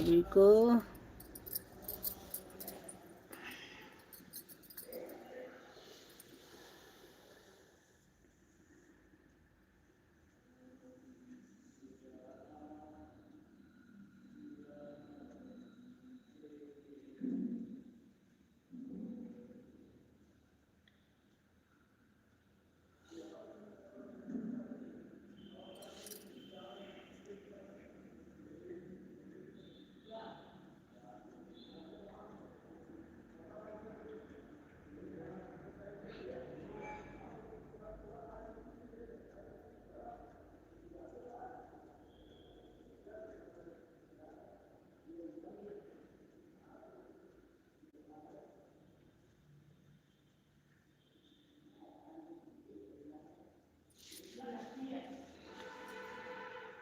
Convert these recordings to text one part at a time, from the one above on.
सभी को।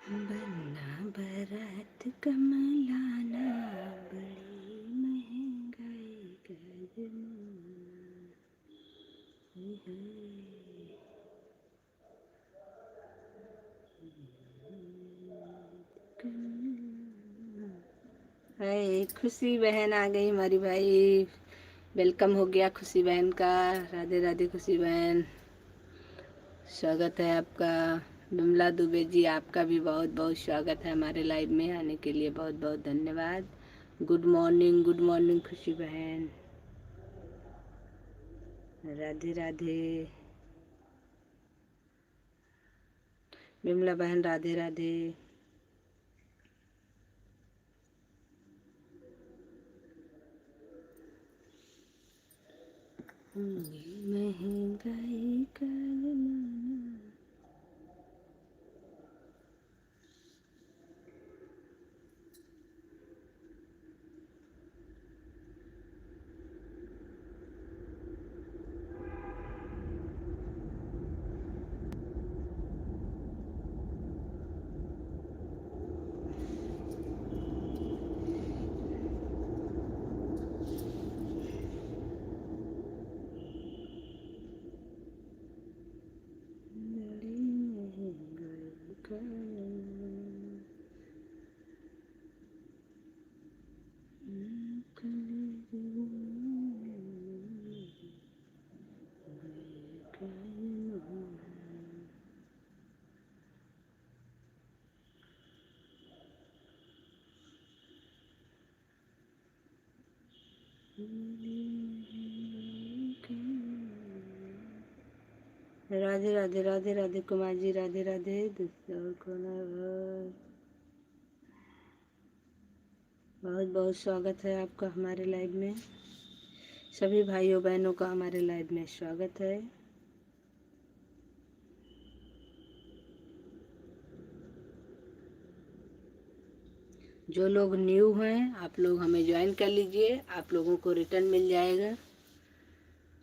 बन्ना बरात कमलाना, बड़ी महंगाई हाय खुशी बहन आ गई हमारी भाई। वेलकम हो गया खुशी बहन का। राधे राधे खुशी बहन, स्वागत है आपका। विमला दुबे जी, आपका भी बहुत बहुत स्वागत है हमारे लाइव में आने के लिए, बहुत बहुत धन्यवाद। गुड मॉर्निंग खुशी बहन, राधे राधे। विमला बहन राधे राधे। महंगाई का जमाना। बड़ी महंगाई का राधे राधे राधे राधे कुमार जी, राधे राधे। और कौन है? बहुत बहुत स्वागत है आपका हमारे लाइव में। सभी भाइयों बहनों का हमारे लाइव में स्वागत है। जो लोग न्यू हैं आप लोग हमें ज्वाइन कर लीजिए, आप लोगों को रिटर्न मिल जाएगा।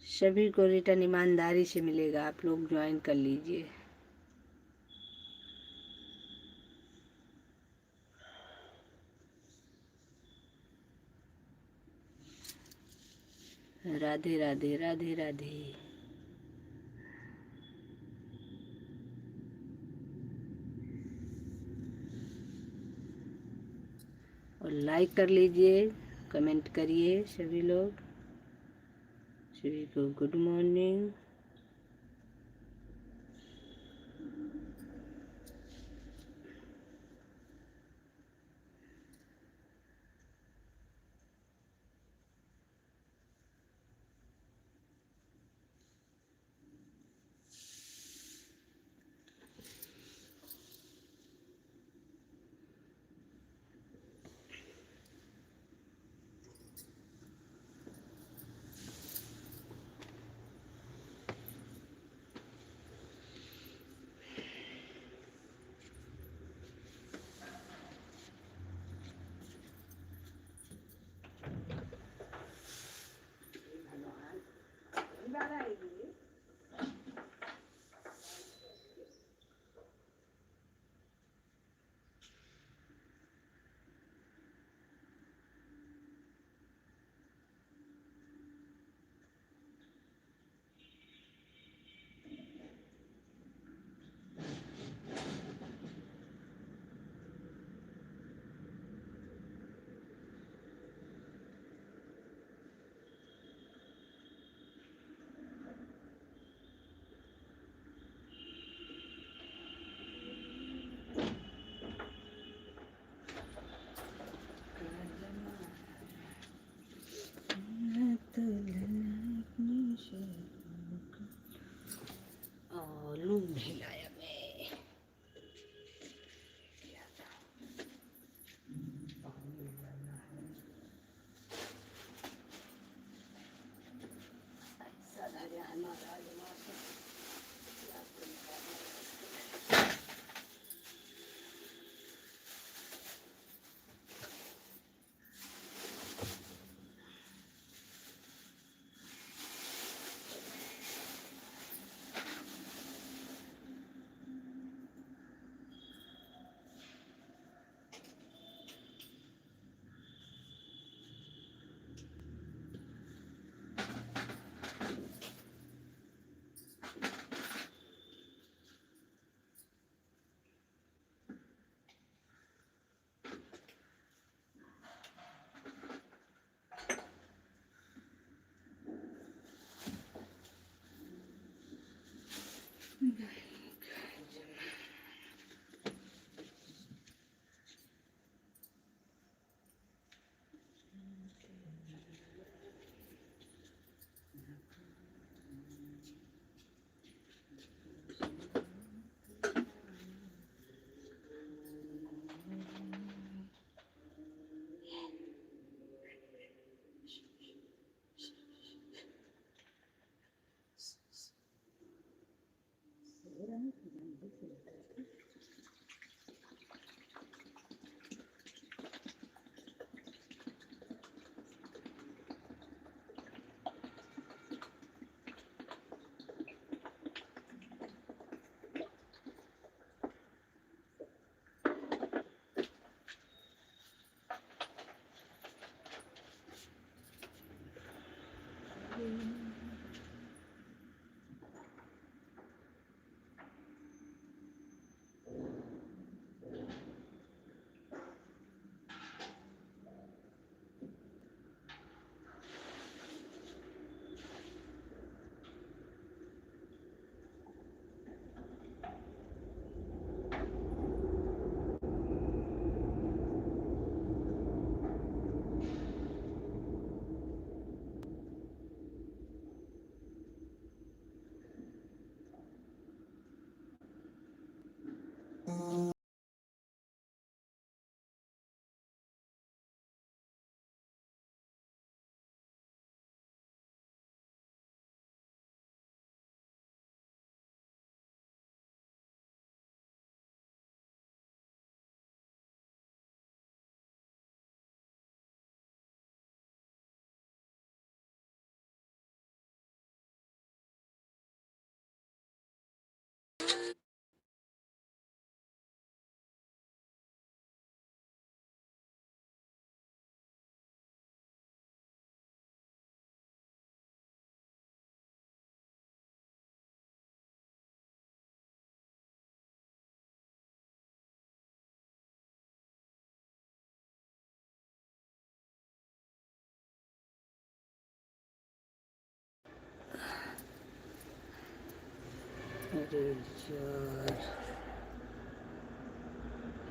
सभी को रिटर्न ईमानदारी से मिलेगा, आप लोग ज्वाइन कर लीजिए। राधे राधे राधे राधे। और लाइक कर लीजिए, कमेंट करिए सभी लोग। सभी को गुड मॉर्निंग।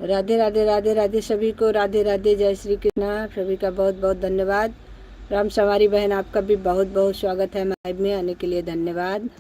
राधे राधे राधे राधे सभी को, राधे राधे, जय श्री कृष्णा। सभी का बहुत बहुत धन्यवाद। राम सवारी बहन, आपका भी बहुत बहुत स्वागत है लाइव में आने के लिए, धन्यवाद।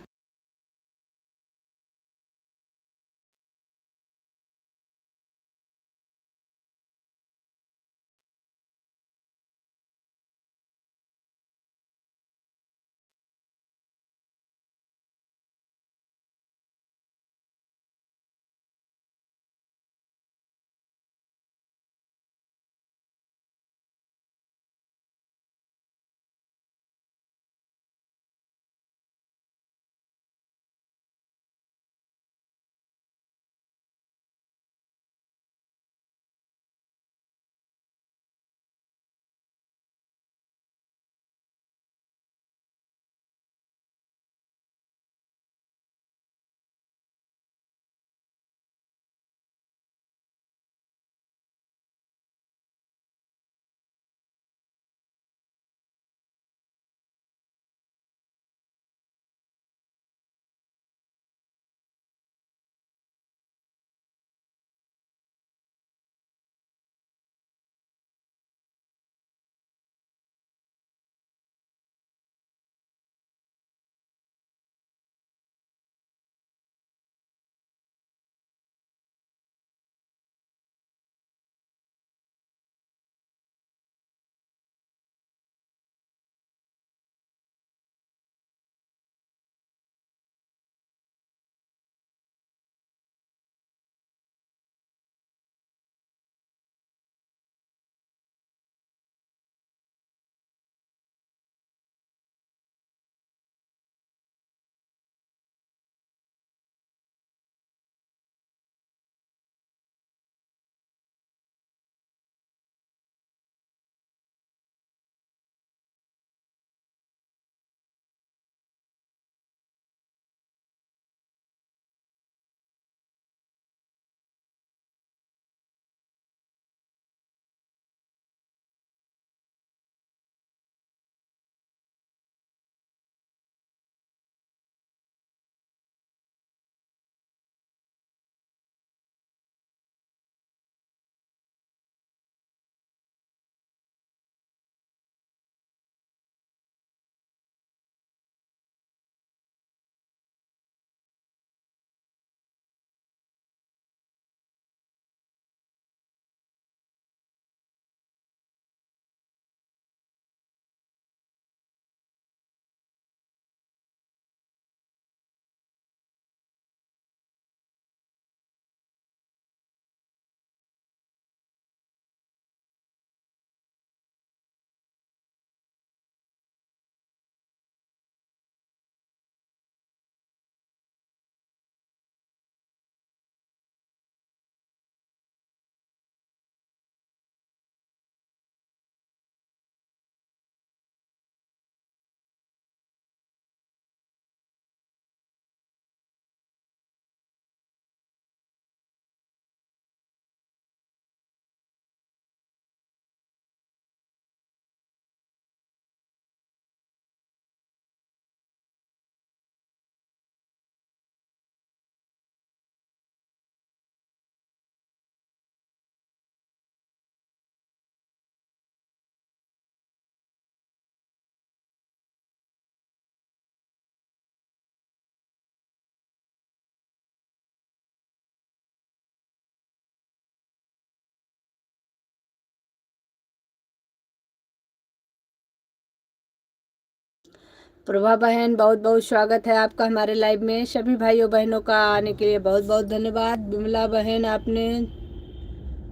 प्रभा बहन, बहुत बहुत स्वागत है आपका हमारे लाइव में। सभी भाइयों बहनों का आने के लिए बहुत बहुत धन्यवाद। विमला बहन, आपने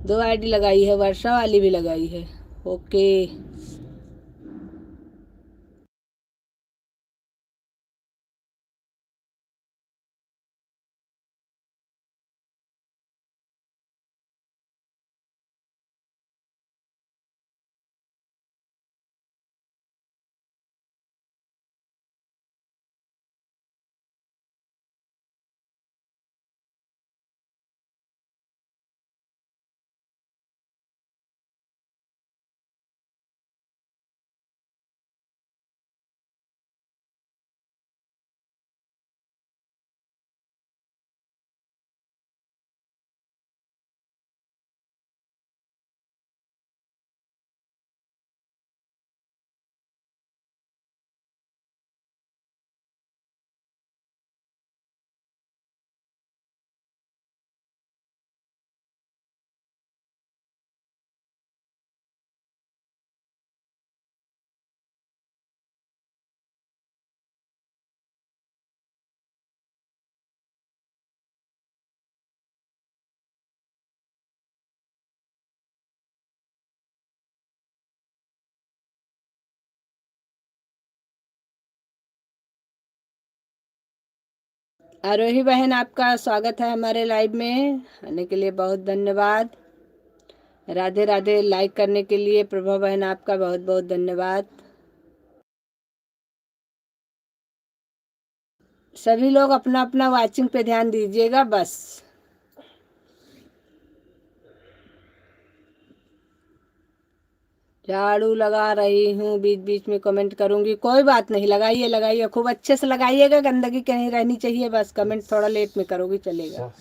2 आईडी लगाई है, वर्षा वाली भी लगाई है। ओके। आरोही बहन, आपका स्वागत है हमारे लाइव में, आने के लिए बहुत धन्यवाद। राधे राधे। लाइक करने के लिए प्रभा बहन आपका बहुत बहुत धन्यवाद। सभी लोग अपना अपना वाचिंग पे ध्यान दीजिएगा बस। झाड़ू लगा रही हूँ, बीच बीच में कमेंट करूंगी, कोई बात नहीं, लगाइए लगाइए, खूब अच्छे से लगाइएगा, गंदगी कहीं रहनी चाहिए, बस कमेंट थोड़ा लेट में करोगी चलेगा।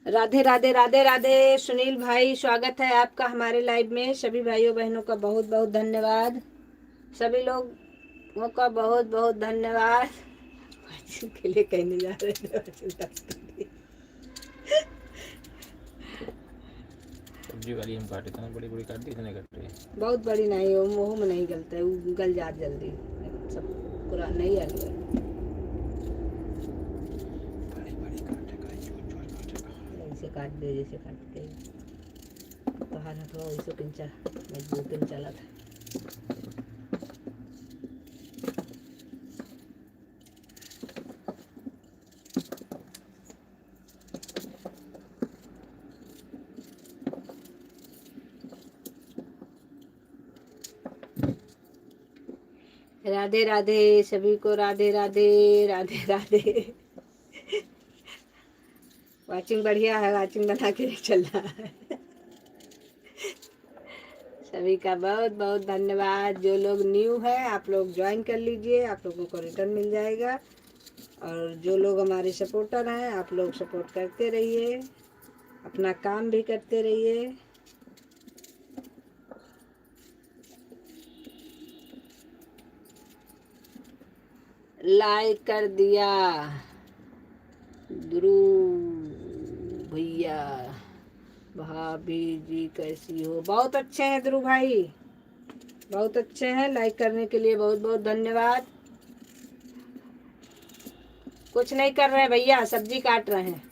राधे राधे राधे राधे। सुनील भाई स्वागत है आपका हमारे लाइव में। सभी भाइयों बहनों का बहुत बहुत धन्यवाद। सभी लोगों का बहुत बहुत धन्यवाद। के लिए कहने जा रहे हैं सब्जी वाली हम काटे थे, बड़ी बड़ी काट दी, इतने कट रही है। बहुत बड़ी नहीं हो, मुँह में नहीं गलता है, वो गल जात जल्दी। सब पूरा नहीं आ गया। ऐसे काट दे जैसे काटते तो हाथ हथवा वैसे पिंचा मजबूत पिन चला था। राधे राधे सभी को, राधे राधे राधे राधे। वाचिंग बढ़िया है, वाचिंग बना के चल रहा है। सभी का बहुत बहुत धन्यवाद। जो लोग न्यू है आप लोग ज्वाइन कर लीजिए, आप लोगों को रिटर्न मिल जाएगा। और जो लोग हमारे सपोर्टर हैं आप लोग सपोर्ट करते रहिए, अपना काम भी करते रहिए। लाइक कर दिया ध्रुव भैया। भाभी जी कैसी हो? बहुत अच्छे हैं ध्रुव भाई, बहुत अच्छे हैं। लाइक करने के लिए बहुत बहुत धन्यवाद। कुछ नहीं कर रहे हैं भैया, सब्जी काट रहे हैं।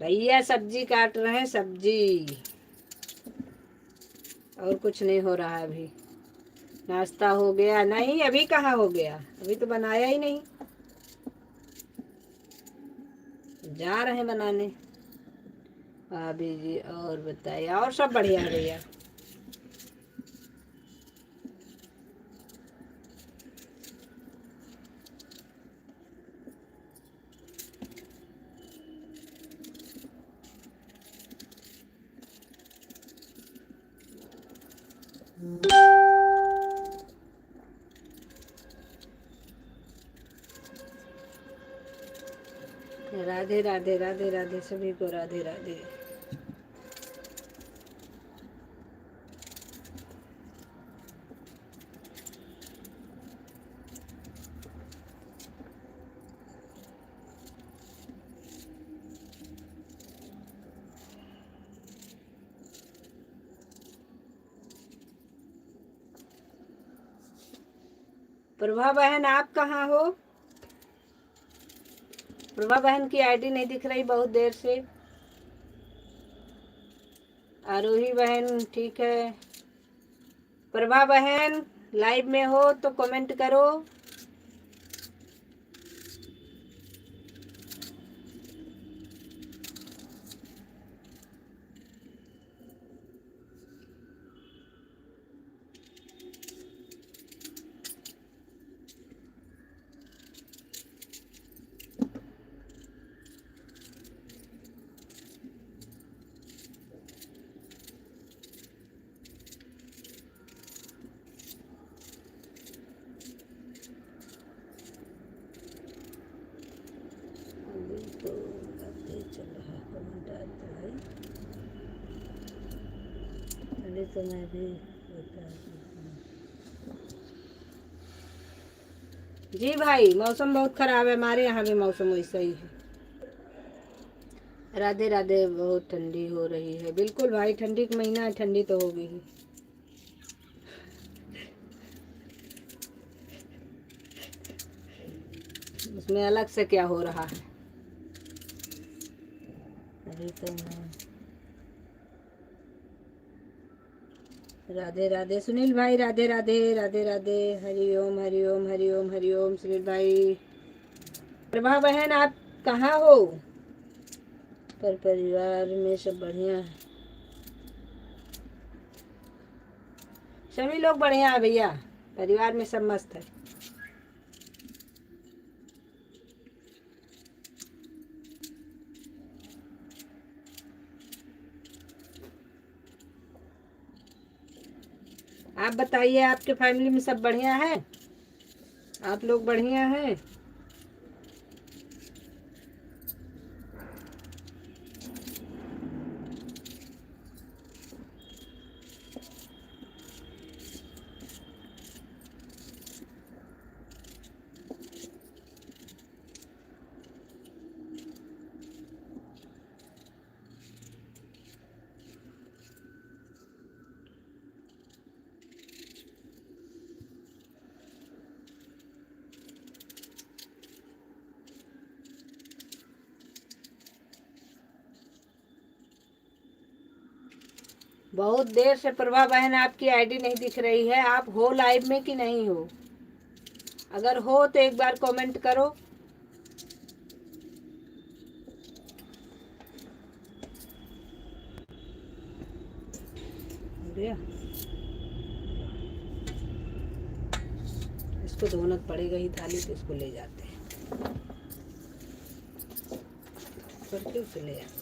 भैया सब्जी काट रहे हैं, सब्जी, और कुछ नहीं हो रहा है अभी। नाश्ता हो गया? नहीं अभी कहाँ हो गया, अभी तो बनाया ही नहीं, जा रहे हैं बनाने। भाभी जी और बताइए, और सब बढ़िया है भैया। राधे राधे राधे राधे सभी को, राधे राधे। प्रभा बहन आप कहाँ हो? प्रभा बहन की आईडी नहीं दिख रही बहुत देर से। आरोही बहन ठीक है। प्रभा बहन लाइव में हो तो कमेंट करो। तो मैं भी जी भाई, मौसम बहुत खराब है, हमारे यहाँ भी मौसम वैसा ही है। राधे राधे। बहुत ठंडी हो रही है, बिल्कुल भाई, ठंडी का महीना है, ठंडी तो होगी ही। उसमें अलग से क्या हो रहा है? अभी तो मैं राधे राधे सुनील भाई, राधे राधे राधे राधे। हरिओम हरिओम हरिओम हरिओम सुनील भाई। प्रभा बहन आप कहाँ हो? पर परिवार में सब बढ़िया है? सभी लोग बढ़िया है भैया, परिवार में सब मस्त है। आप बताइए, आपके फैमिली में सब बढ़िया है? आप लोग बढ़िया हैं? बहुत देर से प्रभा बहन आपकी आईडी नहीं दिख रही है। आप हो लाइव में कि नहीं हो? अगर हो तो एक बार कमेंट करो। हो गया, इसको धोना पड़ेगा ही थाली, तो इसको ले जाते हैं करके, उसे ले जाते हैं।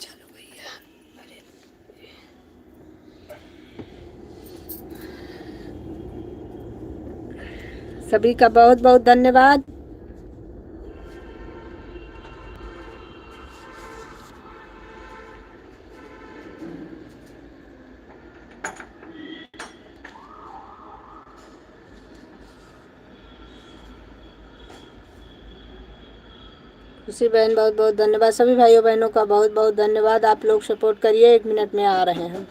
चलो भैया, अरे सभी का बहुत बहुत धन्यवाद। खुशी बहन बहुत बहुत धन्यवाद। सभी भाइयों बहनों का बहुत बहुत धन्यवाद। आप लोग सपोर्ट करिए, 1 मिनट में आ रहे हैं।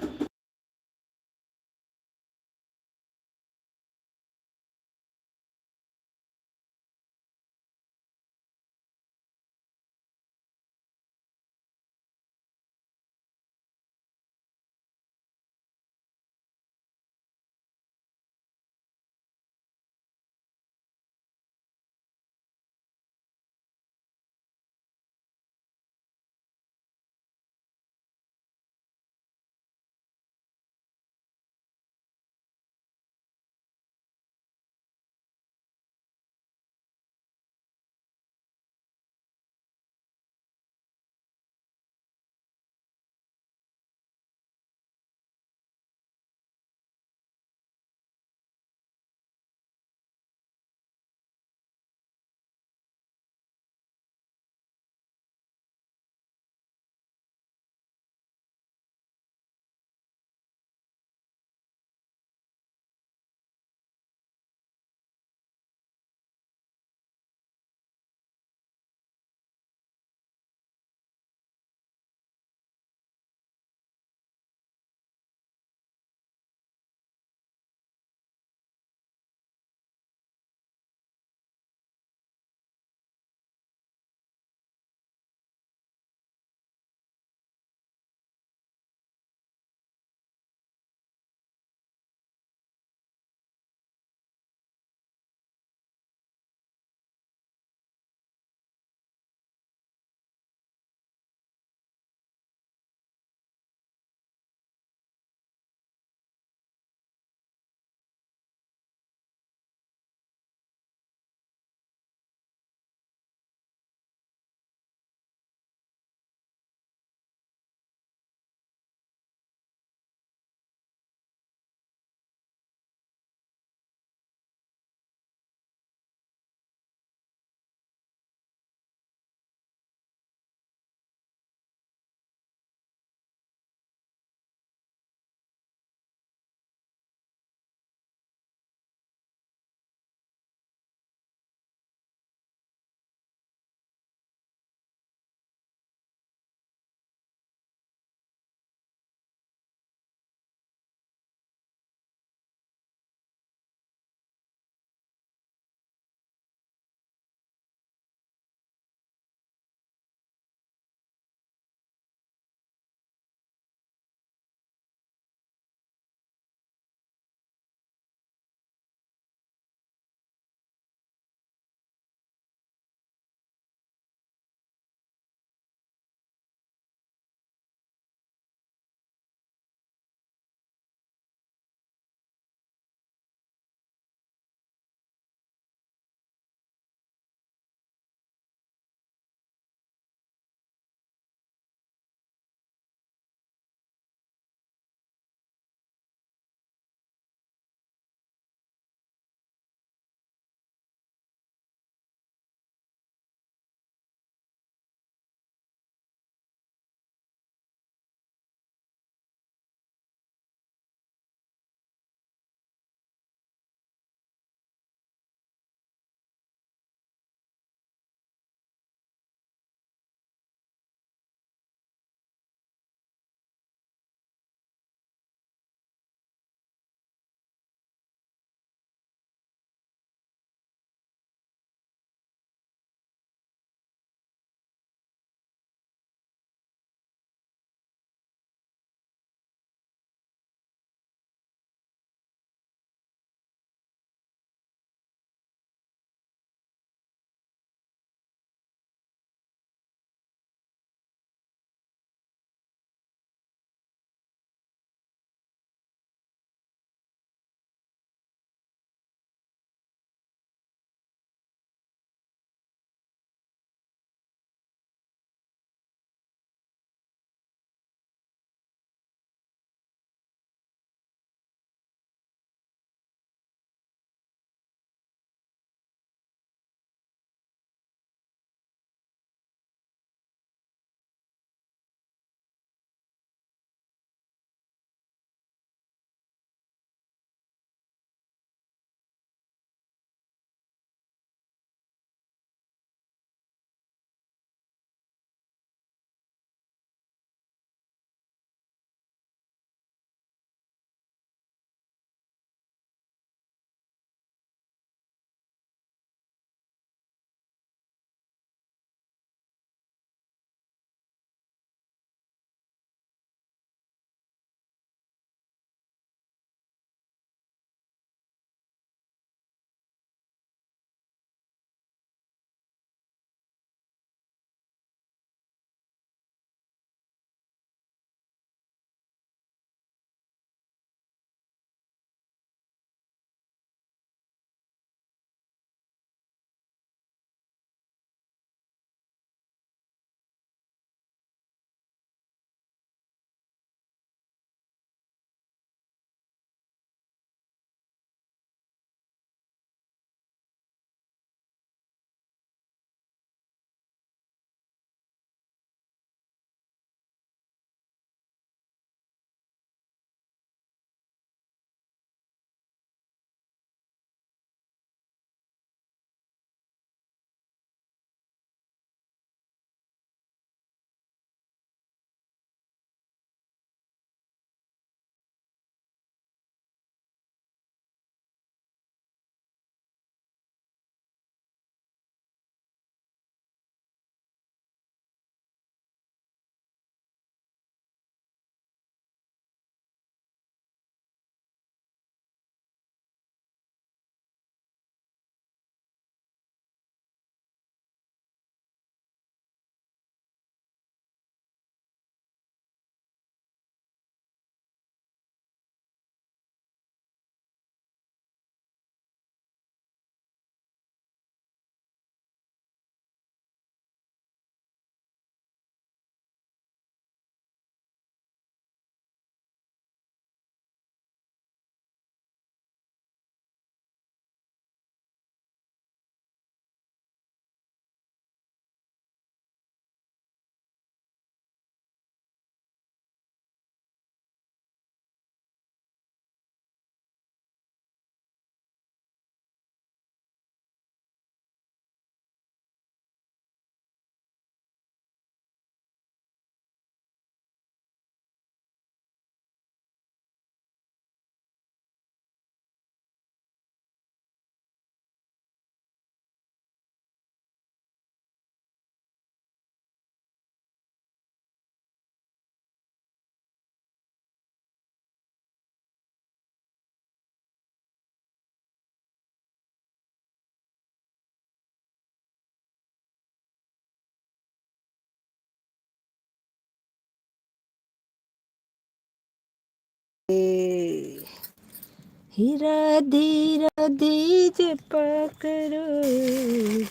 ही राधे राधे जपा करो,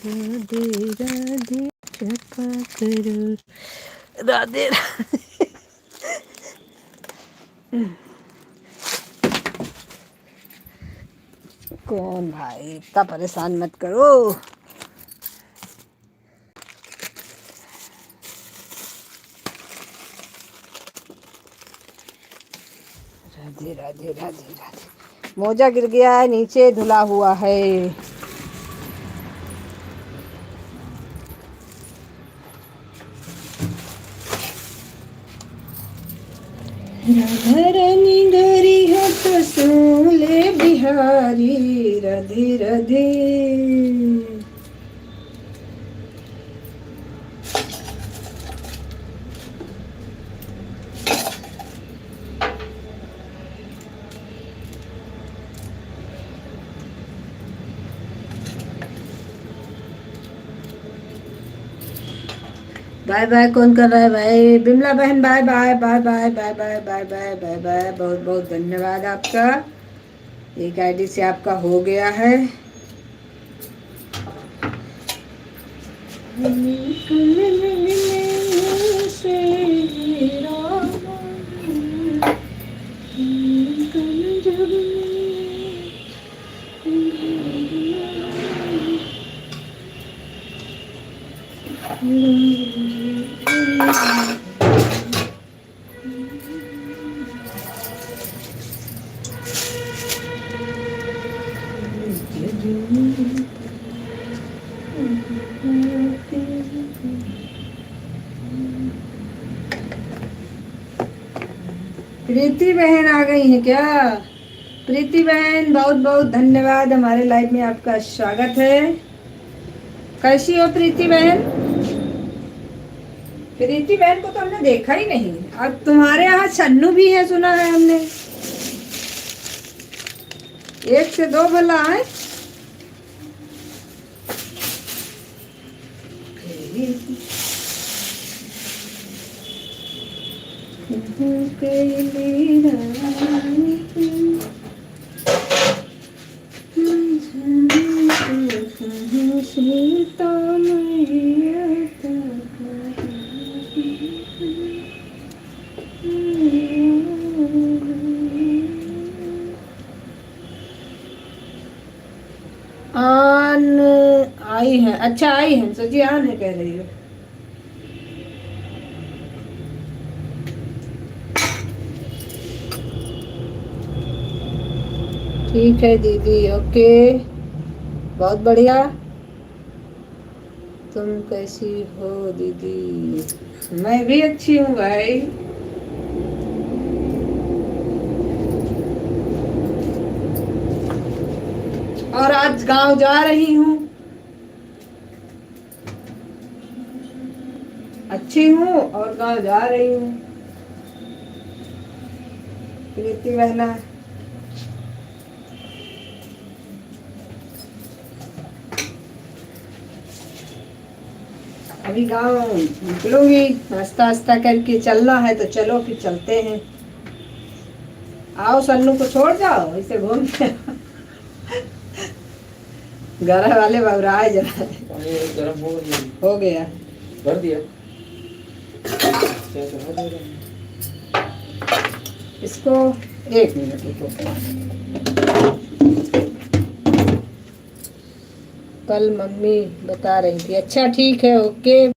राधे राधे जपा करो, राधे राधे। कौन भाई, इतना परेशान मत करो। राधे राधे राधे राधे। मोजा गिर गया है, नीचे धुला हुआ है। राधा रानी गोरी है तो सोले बिहारी, राधे राधे। बाय बाय कौन कर रहा है भाई? बिमला बहन bye bye bye bye bye bye bye bye bye bye. बहुत बहुत धन्यवाद आपका। एक आईडी से आपका हो गया है। प्रीति बहन आ गई है क्या? प्रीति बहन बहुत बहुत धन्यवाद, हमारे लाइफ में आपका स्वागत है। कैसी हो प्रीति बहन? प्रीति बहन को तो हमने देखा ही नहीं। अब तुम्हारे यहाँ सन्नू भी है सुना है हमने। एक से दो भला है। सीता मैया आन आई है। अच्छा आई है सजी, आन है कह रही हो। ठीक है दीदी, ओके, बहुत बढ़िया। तुम कैसी हो दीदी? मैं भी अच्छी हूँ भाई। और आज गांव जा रही हूँ। अच्छी हूँ और गांव जा रही हूँ। प्रीति बहना अभी गांव निकलूंगी, नाश्ता वास्ता करके चलना है तो चलो फिर चलते हैं। आओ सन्नू को छोड़ जाओ, इसे घूम के घर वाले बबराए जरा। गरम हो गया, भर दिया। इसको 1 मिनट रुको। कल मम्मी बता रही थी। अच्छा ठीक है, ओके।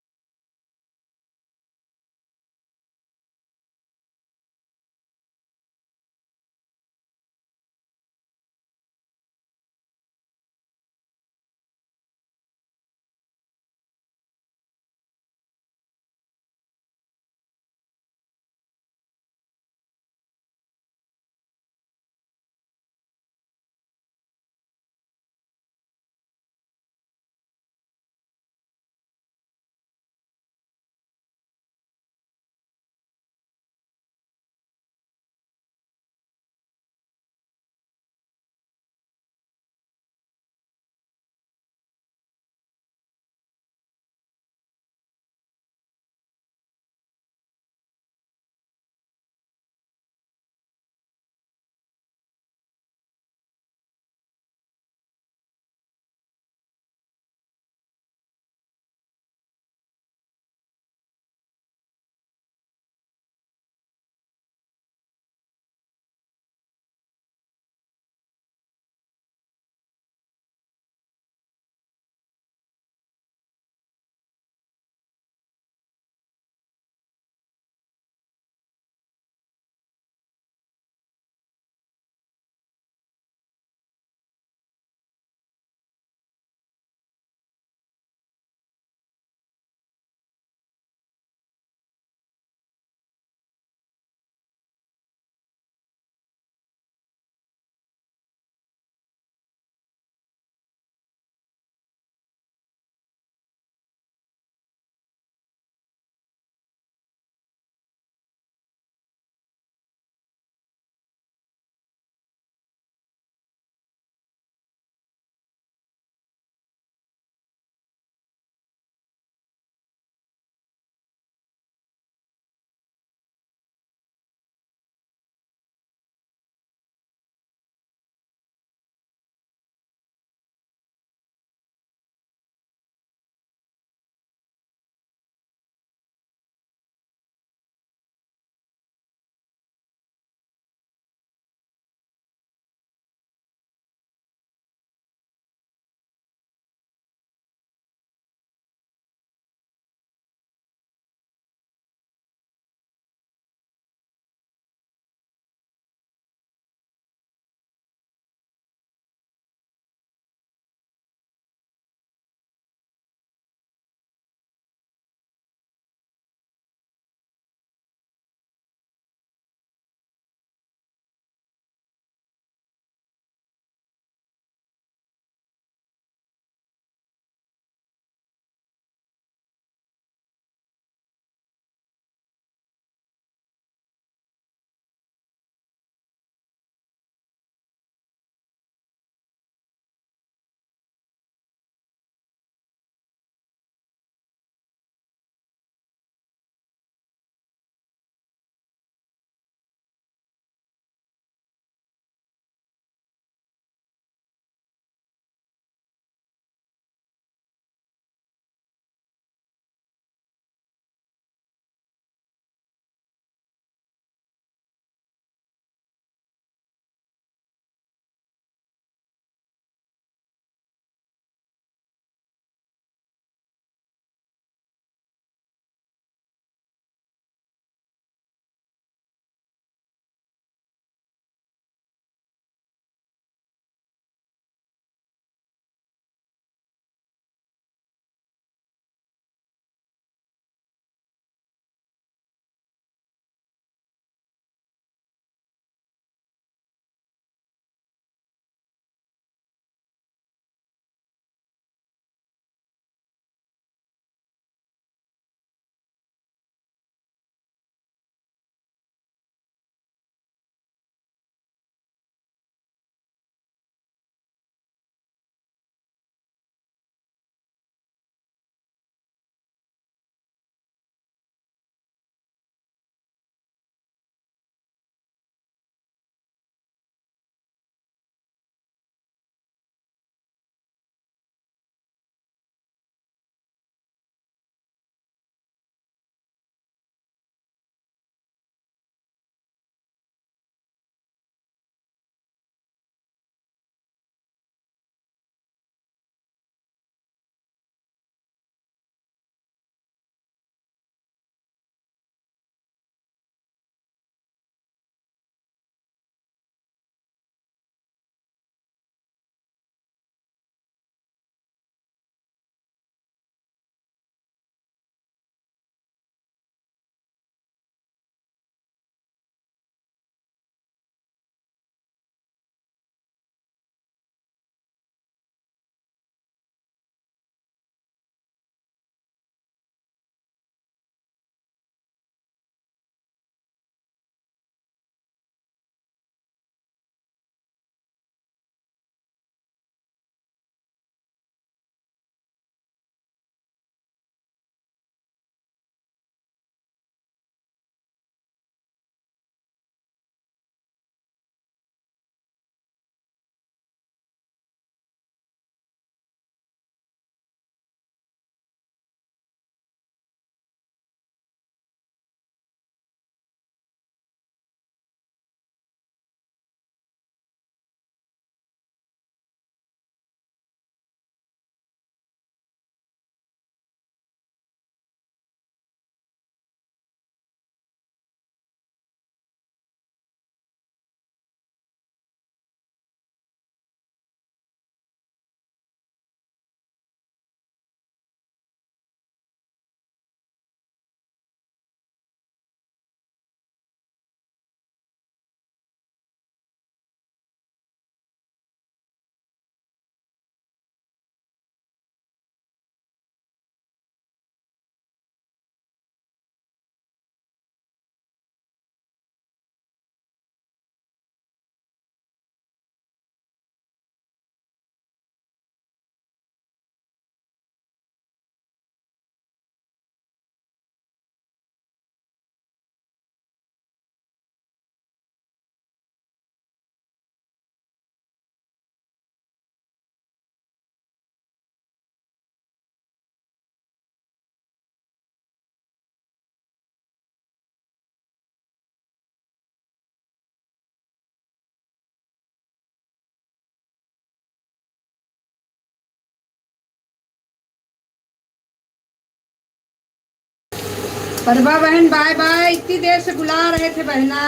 प्रभा बहन बाय बाय, इतनी देर से बुला रहे थे बहना,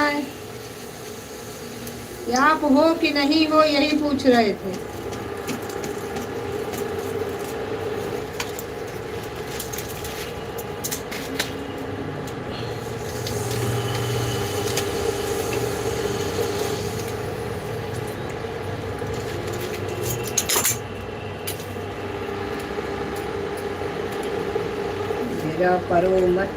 आप हो कि नहीं हो यही पूछ रहे थे। मेरा परो मत।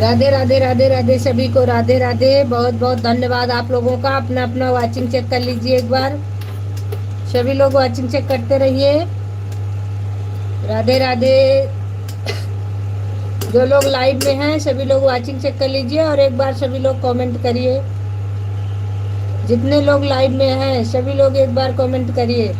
राधे राधे राधे राधे सभी को, राधे राधे। बहुत बहुत धन्यवाद आप लोगों का। अपना अपना वाचिंग चेक कर लीजिए एक बार, सभी लोग वाचिंग चेक करते रहिए। राधे राधे। जो लोग लाइव में हैं सभी लोग वाचिंग चेक कर लीजिए और एक बार सभी लोग कमेंट करिए। जितने लोग लाइव में हैं सभी लोग एक बार कमेंट करिए।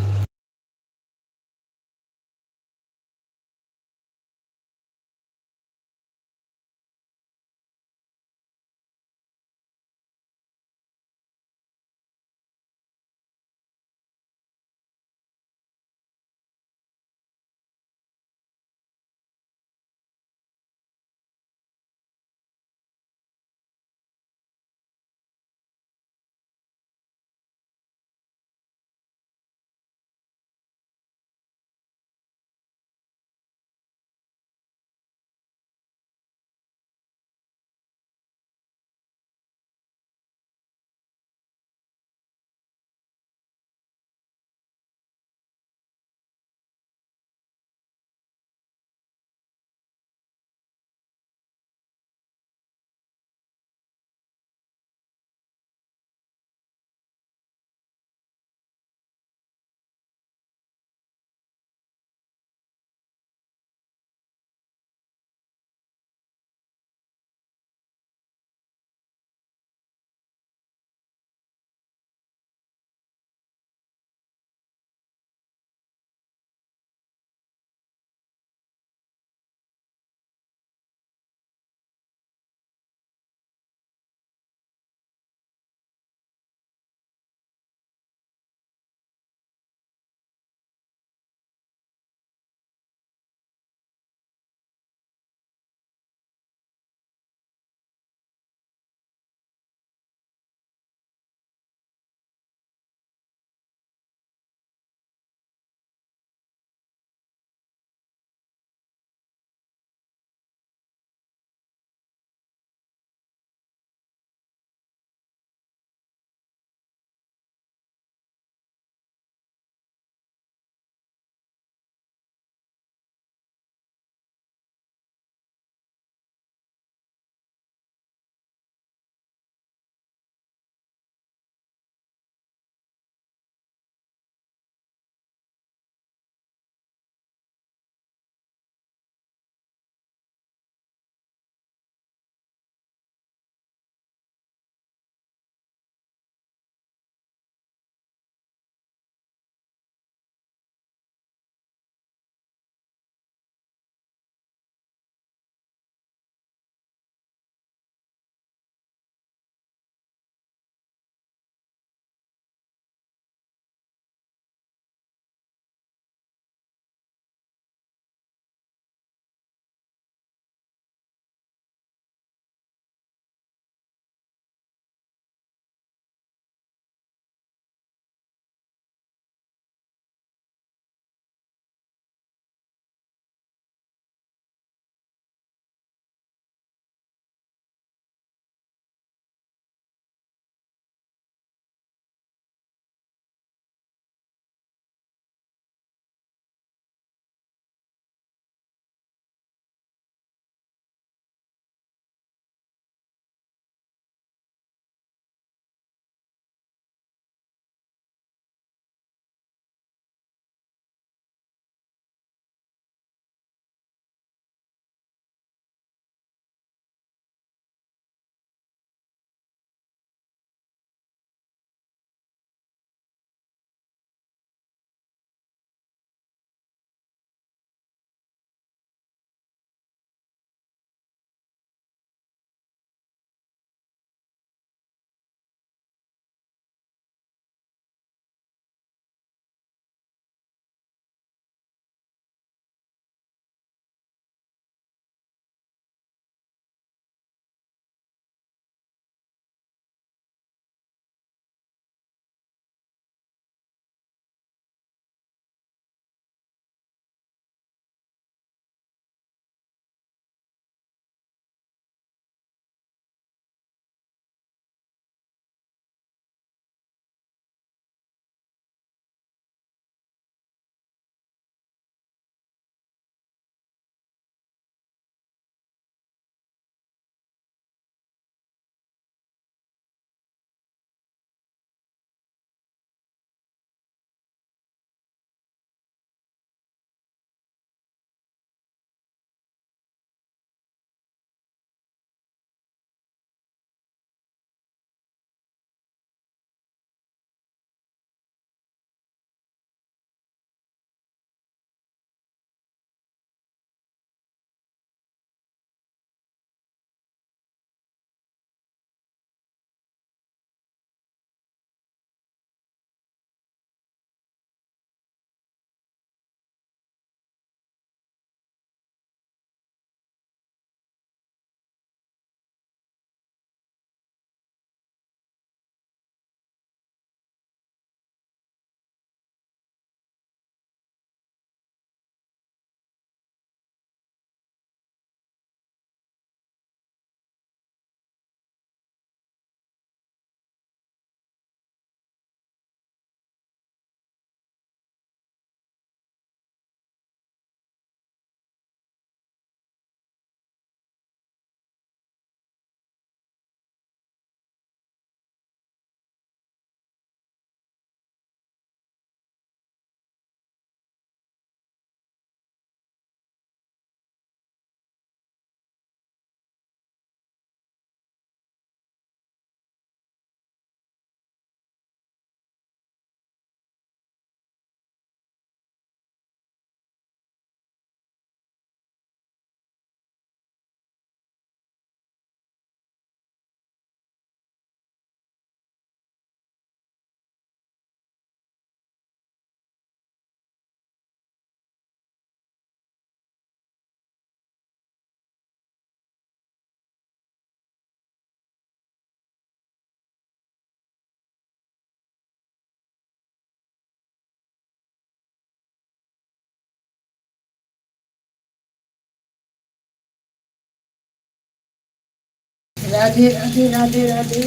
राधे राधे राधे राधे।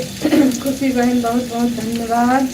खुशी बहन बहुत बहुत धन्यवाद।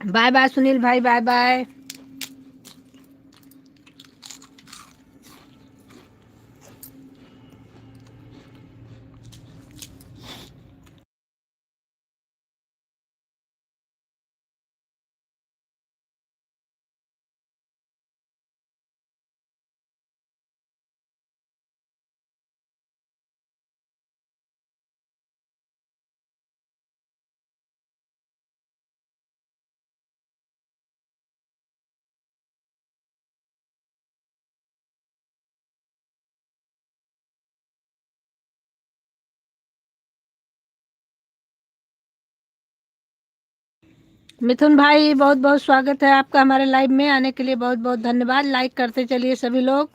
बाय बाय सुनील भाई, बाय बाय। मिथुन भाई बहुत बहुत स्वागत है आपका हमारे लाइव में आने के लिए, बहुत बहुत धन्यवाद। लाइक करते चलिए सभी लोग।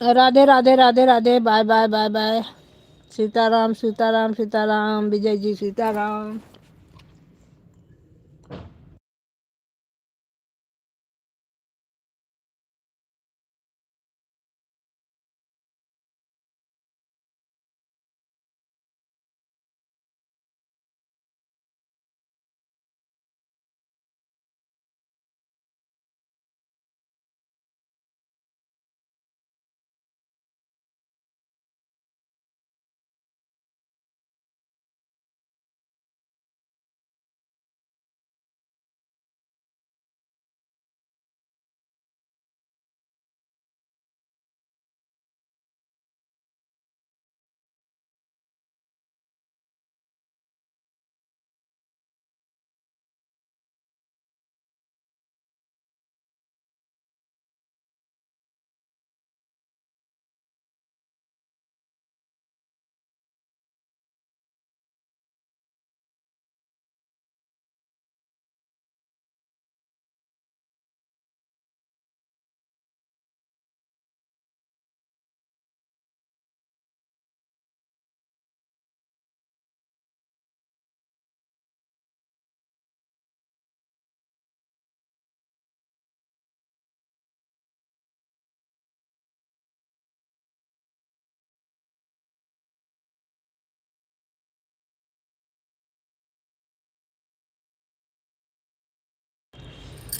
Radhe Radhe Radhe Radhe, bye bye bye bye. Sitaram Sitaram Sitaram, Vijay ji Sitaram.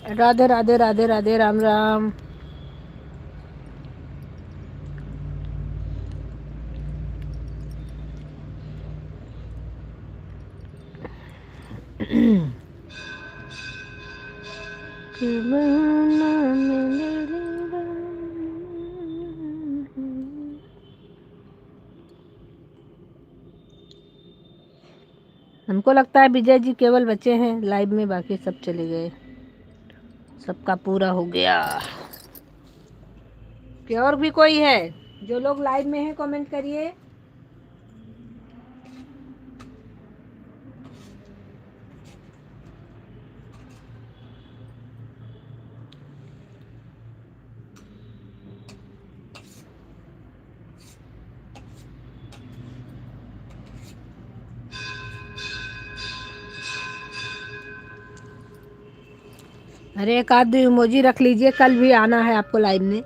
Radhe Radhe Radhe Radhe, Ram Ram. हमको लगता है विजय जी केवल बचे हैं लाइव में, बाकी सब चले गए। सबका पूरा हो गया। क्या और भी कोई है? जो लोग लाइव में हैं कमेंट करिए। अरे एक आध इमोजी रख लीजिए, कल भी आना है आपको लाइव में।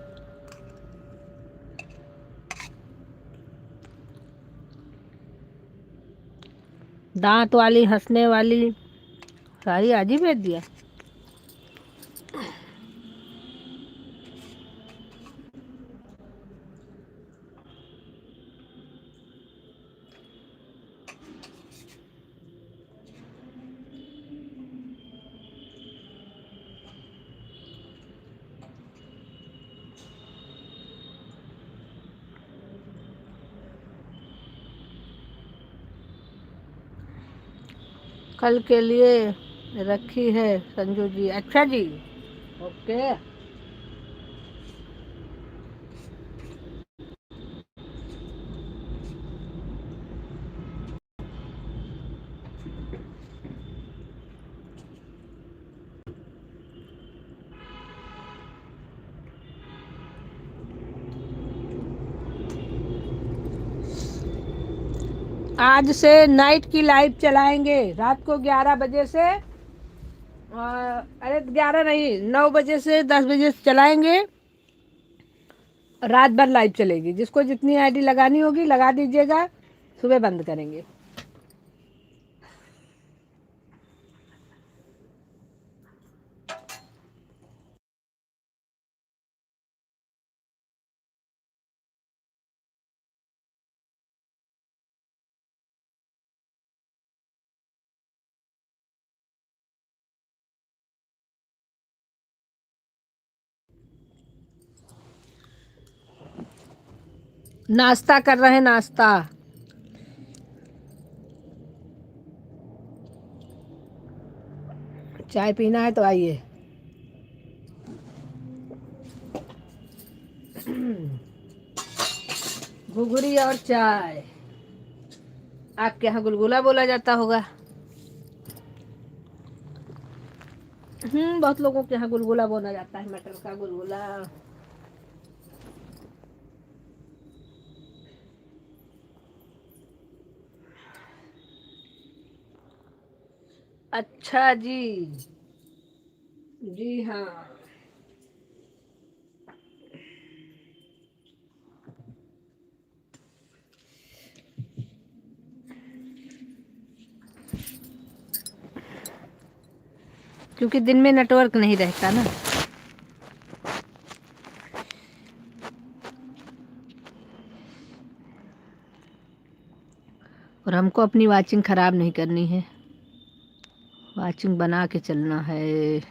दांत वाली, हंसने वाली, सारी आज ही भेज दिया। कल के लिए रखी है संजू जी। अच्छा जी, ओके। आज से नाइट की लाइव चलाएंगे, रात को 11 बजे से। अरे 11 नहीं, 9 बजे से 10 बजे से चलाएंगे। रात भर लाइव चलेगी। जिसको जितनी आईडी लगानी होगी लगा दीजिएगा, सुबह बंद करेंगे। नाश्ता कर रहे हैं, नाश्ता। चाय पीना है तो आइए। घुघरी और चाय। आपके यहाँ गुलगुला बोला जाता होगा। बहुत लोगों के यहाँ गुलगुला बोला जाता है, मटर का गुलगुला। अच्छा जी। जी हाँ। क्योंकि दिन में नेटवर्क नहीं रहता ना। और हमको अपनी वाचिंग खराब नहीं करनी है, वाचिंग बना के चलना है।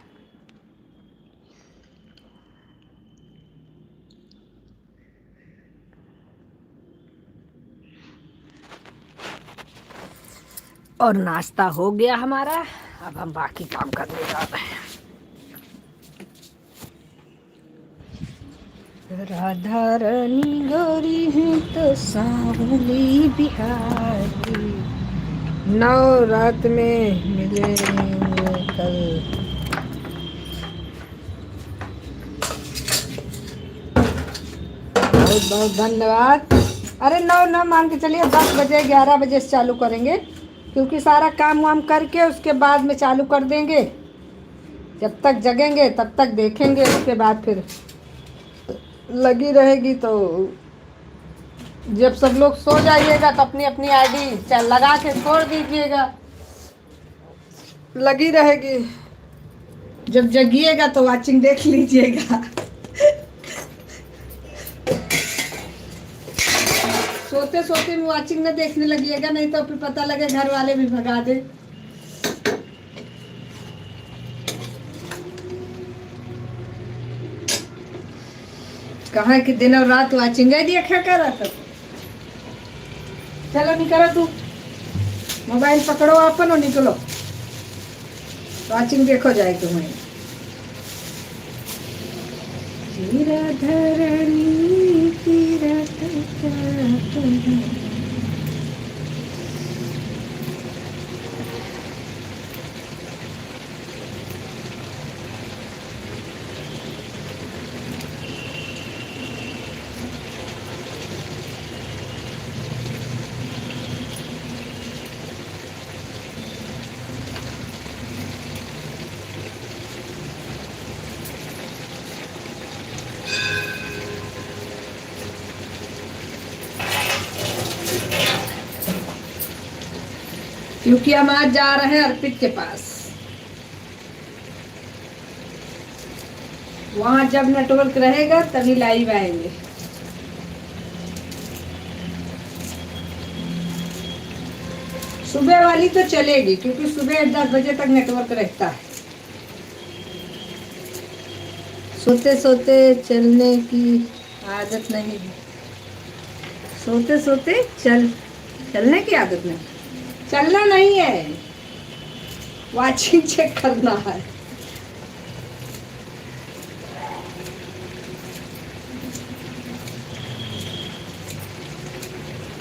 और नाश्ता हो गया हमारा, अब हम बाकी काम करने जा रहे हैं। राधा रानी गौरी है तो सांवली बिहारी, नौ रात में मिलेंगे कल। बहुत बहुत धन्यवाद। अरे 9 ना मान के चलिए, 10 बजे 11 बजे से चालू करेंगे, क्योंकि सारा काम वाम करके उसके बाद में चालू कर देंगे। जब तक जगेंगे तब तक देखेंगे, उसके बाद फिर लगी रहेगी। तो जब सब लोग सो जाइएगा तो अपनी अपनी आईडी लगा के छोड़ दीजिएगा, लगी रहेगी। जब जगिएगा तो वाचिंग देख लीजिएगा। सोते सोते में वाचिंग न देखने लगिएगा, नहीं तो फिर पता लगे घर वाले भी भगा दे। कहाँ कि दिन और रात वाचिंग देखा कर रहा था। चलो निकलो, तू मोबाइल पकड़ो अपन और निकलो, वाचिंग देखो जाए तुम्हें। क्योंकि हम आज जा रहे हैं अर्पित के पास, वहां जब नेटवर्क रहेगा तभी लाइव आएंगे। सुबह वाली तो चलेगी, क्योंकि सुबह 10 बजे तक नेटवर्क रहता है। सोते सोते चलने की आदत नहीं है, सोते सोते चलने की आदत नहीं, चलना नहीं है, वाचिंग चेक करना है।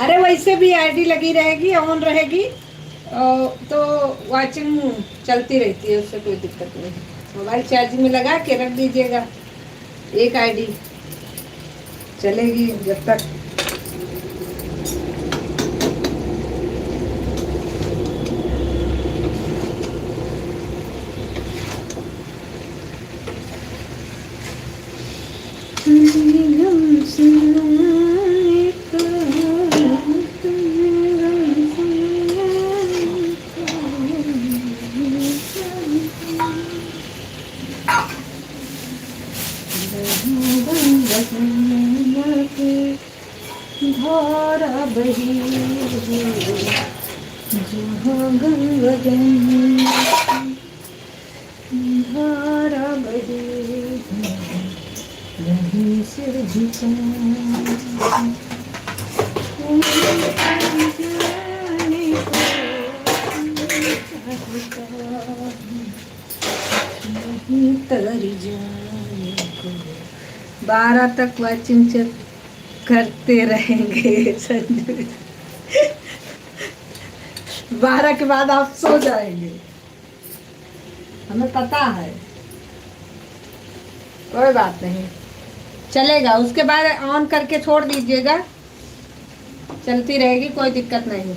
अरे वैसे भी आईडी लगी रहेगी, ऑन रहेगी, तो वाचिंग चलती रहती है, उससे कोई दिक्कत नहीं। मोबाइल चार्जिंग में लगा के रख दीजिएगा, एक आईडी चलेगी जब तक। धारा बही जहाँ गंगा जमुना, धारा बही वहीं सिर झुका। तरी जाने को 12 तक वाचिंग चेक करते रहेंगे संजय। 12 के बाद आप सो जाएंगे, हमें पता है, कोई बात नहीं, चलेगा। उसके बाद ऑन करके छोड़ दीजिएगा, चलती रहेगी, कोई दिक्कत नहीं।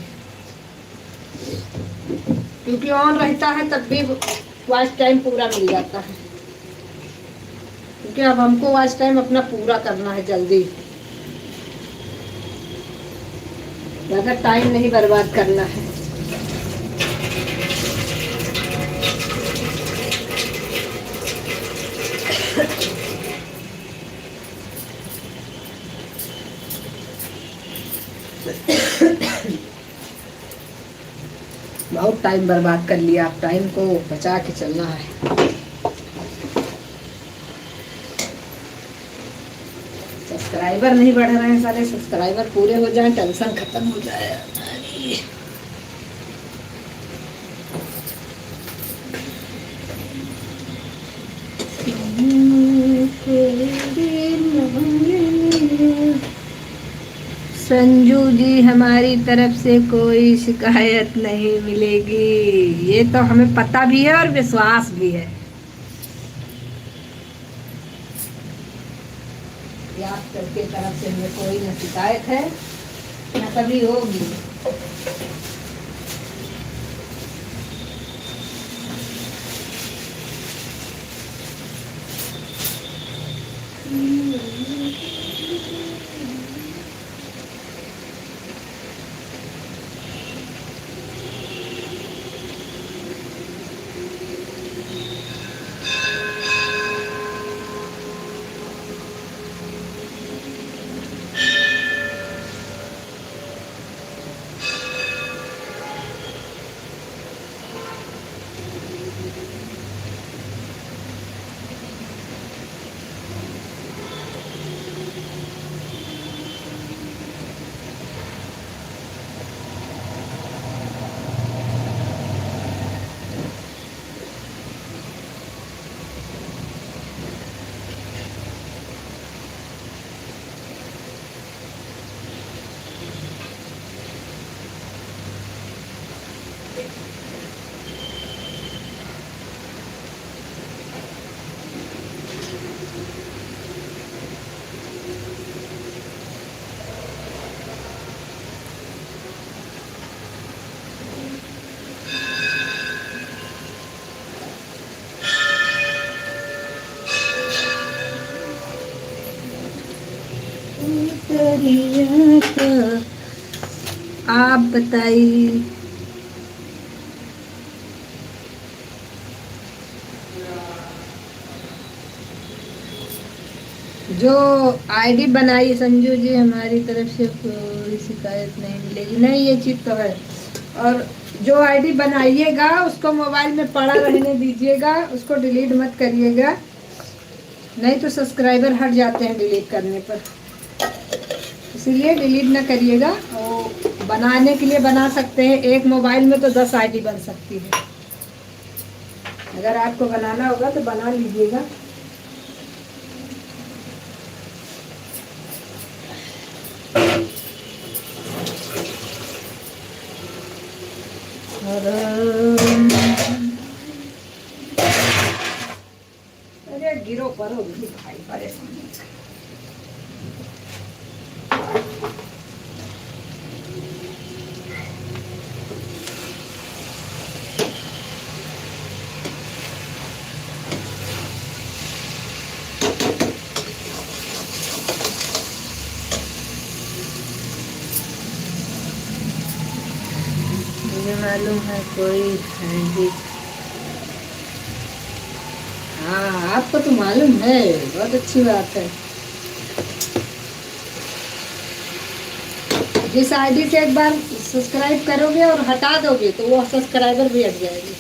क्योंकि ऑन रहता है तब भी वॉच टाइम पूरा मिल जाता है, क्योंकि अब हमको वॉच टाइम अपना पूरा करना है जल्दी, ज़्यादा टाइम नहीं बर्बाद करना है। बहुत टाइम बर्बाद कर लिया, आप टाइम को बचा के चलना है। सब्सक्राइबर नहीं बढ़ रहे हैं, सारे सब्सक्राइबर पूरे हो जाएं, टेंशन खत्म हो जाए। संजू जी, हमारी तरफ से कोई शिकायत नहीं मिलेगी, ये तो हमें पता भी है और विश्वास भी है कि आप सबके तरफ से हमें कोई न शिकायत है न कभी होगी। आप बताइए। जो आईडी बनाई संजू जी, हमारी तरफ से कोई शिकायत नहीं मिलेगी। नहीं, ये चीज तो है। और जो आईडी बनाइएगा उसको मोबाइल में पड़ा रहने दीजिएगा, उसको डिलीट मत करिएगा, नहीं तो सब्सक्राइबर हट जाते हैं डिलीट करने पर, इसीलिए डिलीट ना करिएगा। और बनाने के लिए बना सकते हैं, एक मोबाइल में तो 10 आईडी बन सकती है। अगर आपको बनाना होगा तो बना लीजिएगा। अरे गिरो परो भाई, परेशान। मुझे मालूम है कोई है। हाँ, आपको तो मालूम है, बहुत अच्छी बात है। जिस आईडी से एक बार सब्सक्राइब करोगे और हटा दोगे तो वो सब्सक्राइबर भी हट जाएगी।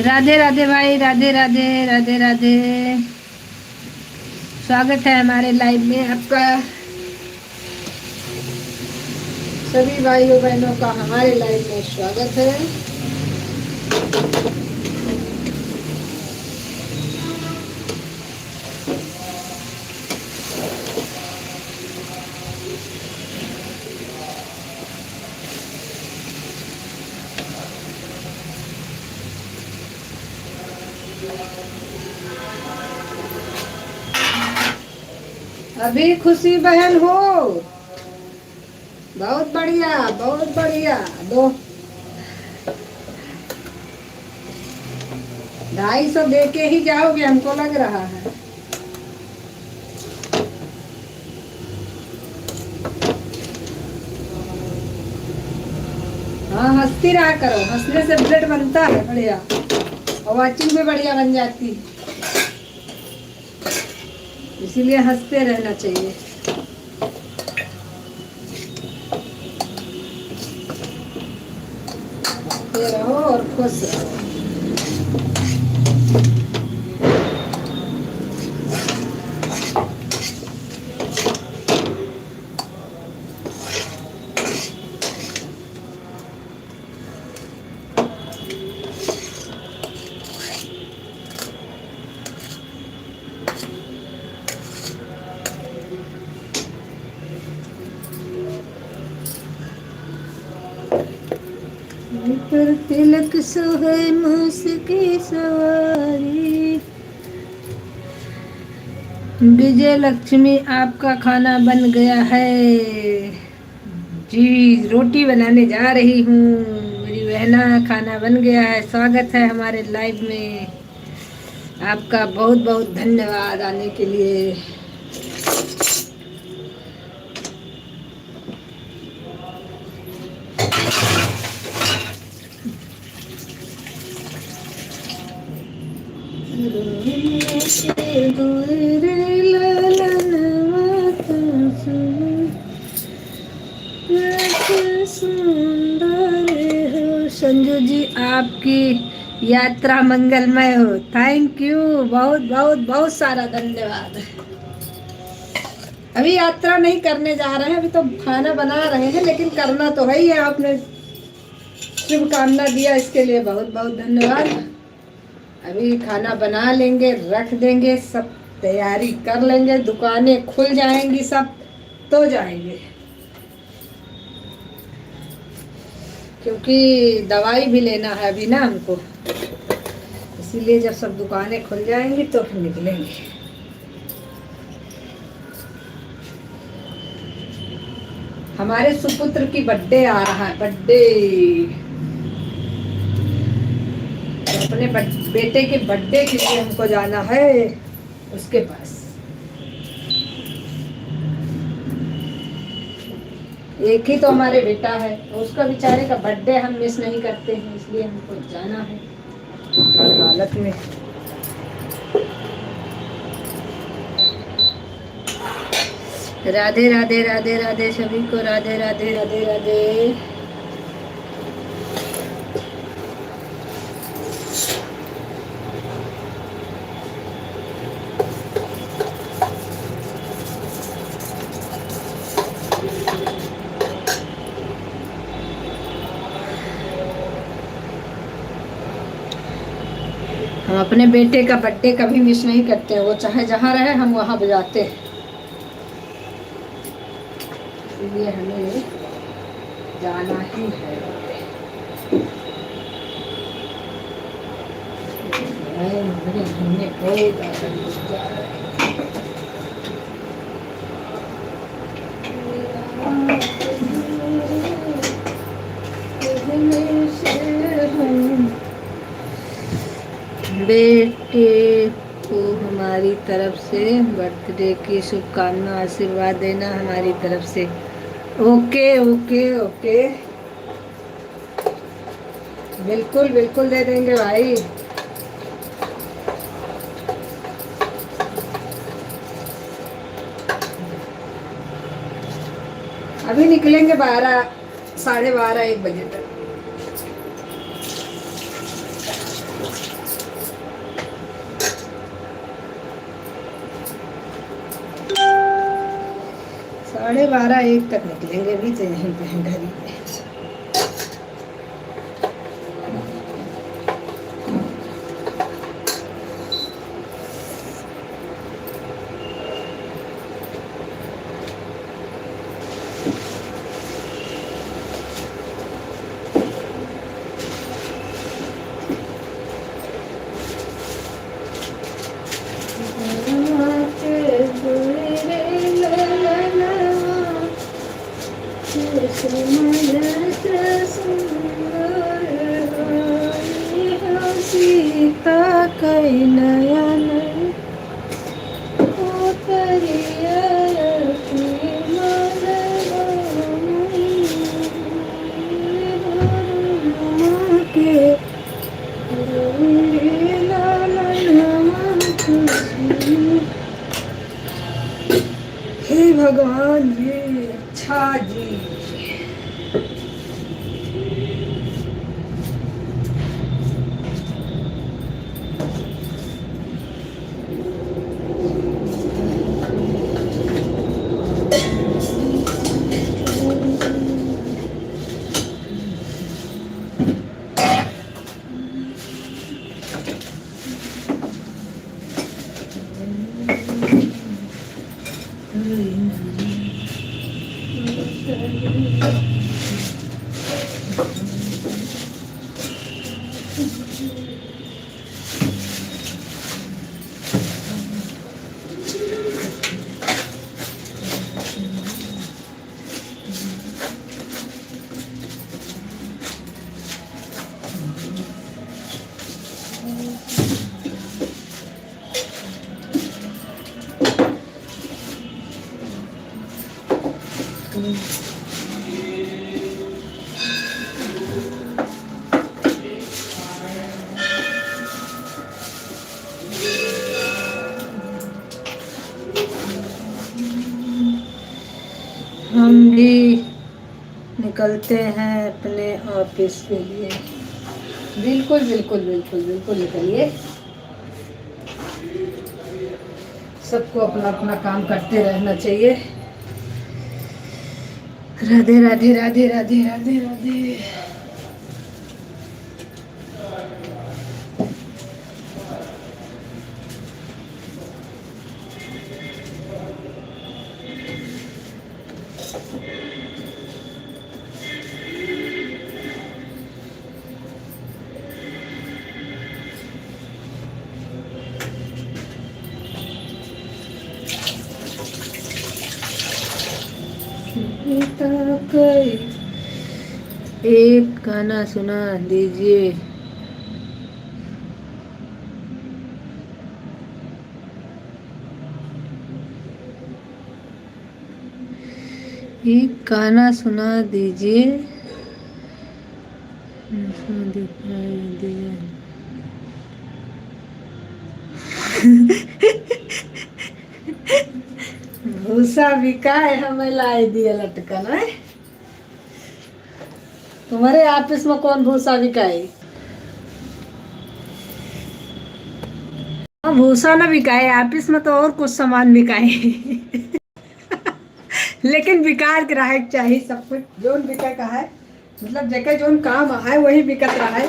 राधे राधे भाई, राधे राधे, राधे राधे। स्वागत है हमारे लाइव में आपका। सभी भाइयों बहनों का हमारे लाइव में स्वागत है। अभी खुशी बहन हो। बहुत बढ़िया, बहुत बढ़िया। दो 250 दे के ही जाओगे, हमको लग रहा है। हाँ, हंसती रहा करो, हंसने से ब्लड बनता है बढ़िया, और वाचिंग भी बढ़िया बन जाती है, इसीलिए हंसते रहना चाहिए। हंसते रहो और खुश रहो। पर तिलक सोहे मुस्की सवारी। विजय लक्ष्मी, आपका खाना बन गया है। जी, रोटी बनाने जा रही हूँ। मेरी बहना, खाना बन गया है। स्वागत है हमारे लाइव में। आपका बहुत बहुत धन्यवाद आने के लिए। संजू जी, आपकी यात्रा मंगलमय हो। थैंक यू, बहुत बहुत बहुत सारा धन्यवाद। अभी यात्रा नहीं करने जा रहे हैं, अभी तो खाना बना रहे हैं, लेकिन करना तो है ही है। आपने शुभकामना दिया, इसके लिए बहुत बहुत धन्यवाद। अभी खाना बना लेंगे, रख देंगे, सब तैयारी कर लेंगे, दुकानें खुल जाएंगी सब, तो जाएंगे। क्योंकि दवाई भी लेना है अभी ना हमको, इसीलिए जब सब दुकानें खुल जाएंगी तो फिर निकलेंगे। हमारे सुपुत्र की बर्थडे आ रहा है, बर्थडे। तो अपने बेटे के बर्थडे के लिए हमको जाना है उसके पास। एक ही तो हमारे बेटा है, उसका बेचारे का बर्थडे हम मिस नहीं करते हैं, इसलिए हमको जाना है हर हालत में। राधे राधे राधे राधे सभी को, राधे राधे राधे राधे। हम अपने बेटे का बर्थडे कभी मिस नहीं करते हैं, वो चाहे जहाँ रहे हम वहाँ बजाते हैं, इसलिए हमें जाना ही है। घूमने बेटे को हमारी तरफ से बर्थडे की शुभकामना, आशीर्वाद देना हमारी तरफ से। ओके ओके ओके, बिल्कुल बिल्कुल दे देंगे भाई। अभी निकलेंगे 12, 12:30, 1 बजे तक। साढ़े 12, 1 तक निकलेंगे, अभी तो यहीं पे हैं, घर ही पे। सीता कई नयन उतरिया के हे भगवान जी, अच्छा जी। हम भी निकलते हैं अपने ऑफिस के लिए। बिल्कुल बिल्कुल बिल्कुल बिल्कुल निकलिए। सबको अपना अपना काम करते रहना चाहिए। राधे राधे राधे राधे राधे राधे। एक गाना सुना दीजिए। एक गाना सुना दीजिए। दिखाई दिया। भूसा बिका है, हमें लाई दिया लटकन है। तुम्हारे ऑफिस में कौन भूसा बिकाए? हाँ, भूसा ना बिकाए ऑफिस में तो और कुछ सामान बिकाए। लेकिन बिकार ग्राहक चाहिए। सब कुछ जोन बिका का है, मतलब जगह जोन काम है वही बिकत रहा है।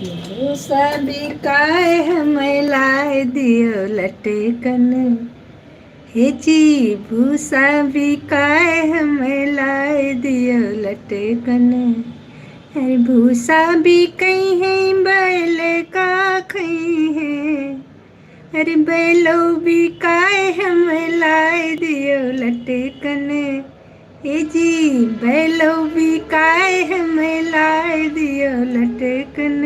भूसा बिकाए हमें लाई दियो लटकन। हे जी भूसा बिकाए हमें लाई दियो लटकन। अरे भूसा बिकई है बैल का खई है। अरे बैलो बिकाए हमें लाई दियो लटकन। हे जी बैलो बिकाए हमें लाई दियो लटकन।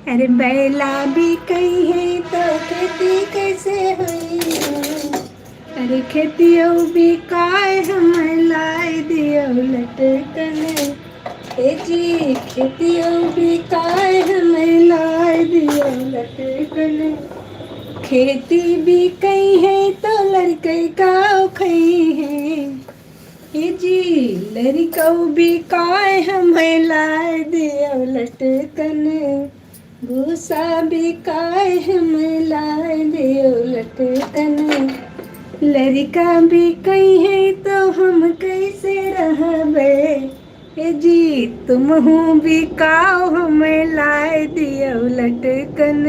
अरे बैला बिकई है तो खेती कैसे हुई है। अरे खेतियों बिकाए हमें लाई दियो लटकन। ए जी खेतियों बिकाए हमें लाई दियो लटकन। खेती बिकई है तो लड़के का खई है। ए जी लड़को बिकाए हमें लाई दियो लटकन। भूसा बिकाए हमें लाई दियो लटकन। लड़का बिकई है तो हम कैसे रहबे। ए जी तुम हूँ बिकाओ हमें लाई दियो लटकन।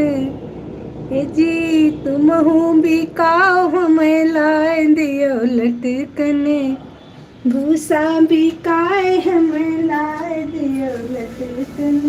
ए जी तुम हूँ बिकाओ हमें लाई दियो लटकन। भूसा बिकाए हमें लाई दियो लटकन।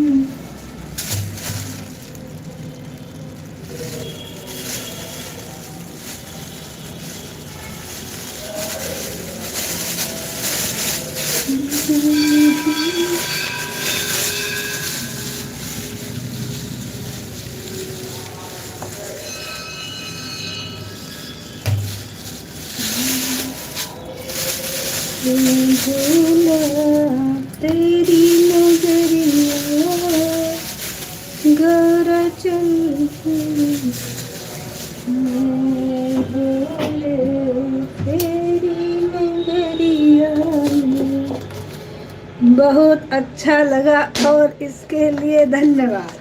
झूला तेरी नजरिया गौरा चल मैं बोले तेरी नजरिया में। बहुत अच्छा लगा और इसके लिए धन्यवाद।